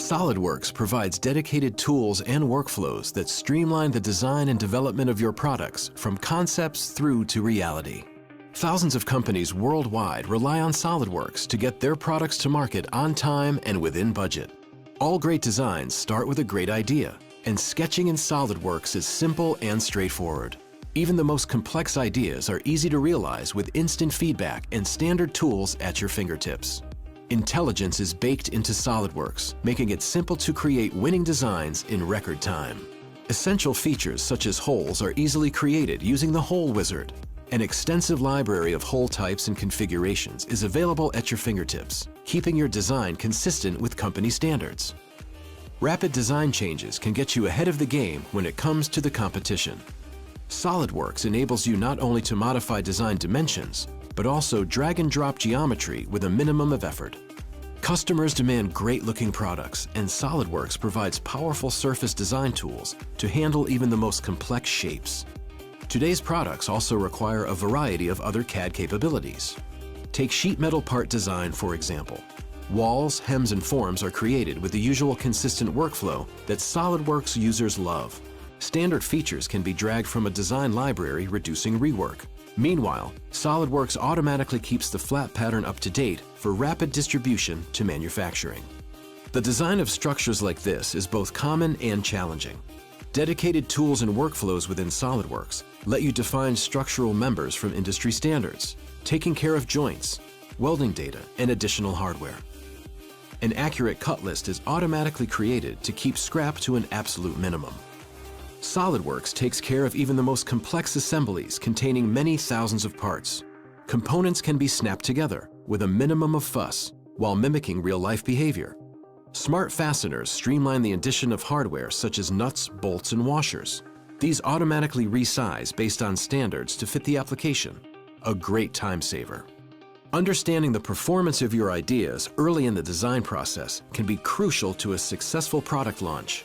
SolidWorks provides dedicated tools and workflows that streamline the design and development of your products from concepts through to reality. Thousands of companies worldwide rely on SolidWorks to get their products to market on time and within budget. All great designs start with a great idea, and sketching in SolidWorks is simple and straightforward. Even the most complex ideas are easy to realize with instant feedback and standard tools at your fingertips. Intelligence is baked into SolidWorks, making it simple to create winning designs in record time. Essential features such as holes are easily created using the Hole Wizard. An extensive library of hole types and configurations is available at your fingertips, keeping your design consistent with company standards. Rapid design changes can get you ahead of the game when it comes to the competition. SolidWorks enables you not only to modify design dimensions, but also drag and drop geometry with a minimum of effort. Customers demand great-looking products, and SolidWorks provides powerful surface design tools to handle even the most complex shapes. Today's products also require a variety of other CAD capabilities. Take sheet metal part design, for example. Walls, hems, and forms are created with the usual consistent workflow that SolidWorks users love. Standard features can be dragged from a design library, reducing rework. Meanwhile, SolidWorks automatically keeps the flat pattern up to date for rapid distribution to manufacturing. The design of structures like this is both common and challenging. Dedicated tools and workflows within SolidWorks let you define structural members from industry standards, taking care of joints, welding data, and additional hardware. An accurate cut list is automatically created to keep scrap to an absolute minimum. SolidWorks takes care of even the most complex assemblies containing many thousands of parts. Components can be snapped together with a minimum of fuss while mimicking real-life behavior. Smart fasteners streamline the addition of hardware such as nuts, bolts, and washers. These automatically resize based on standards to fit the application. A great time saver. Understanding the performance of your ideas early in the design process can be crucial to a successful product launch.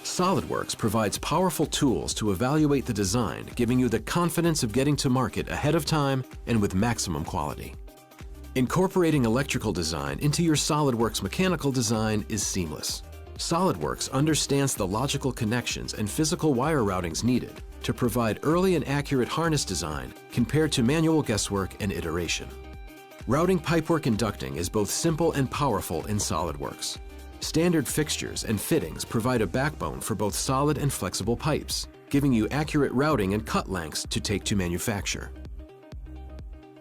SolidWorks provides powerful tools to evaluate the design, giving you the confidence of getting to market ahead of time and with maximum quality. Incorporating electrical design into your SolidWorks mechanical design is seamless. SolidWorks understands the logical connections and physical wire routings needed to provide early and accurate harness design compared to manual guesswork and iteration. Routing pipework and ducting is both simple and powerful in SolidWorks. Standard fixtures and fittings provide a backbone for both solid and flexible pipes, giving you accurate routing and cut lengths to take to manufacture.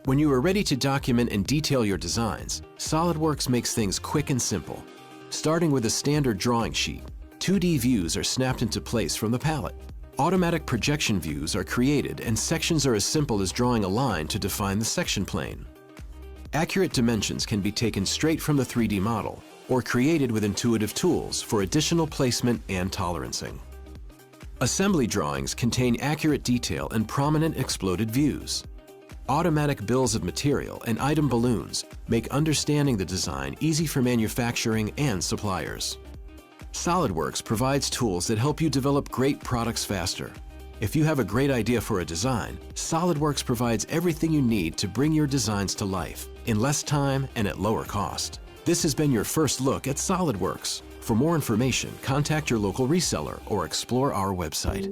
When you are ready to document and detail your designs, SolidWorks makes things quick and simple. Starting with a standard drawing sheet, 2D views are snapped into place from the palette. Automatic projection views are created and sections are as simple as drawing a line to define the section plane. Accurate dimensions can be taken straight from the 3D model or created with intuitive tools for additional placement and tolerancing. Assembly drawings contain accurate detail and prominent exploded views. Automatic bills of material and item balloons make understanding the design easy for manufacturing and suppliers. SolidWorks provides tools that help you develop great products faster. If you have a great idea for a design, SolidWorks provides everything you need to bring your designs to life in less time and at lower cost. This has been your first look at SolidWorks. For more information, contact your local reseller or explore our website.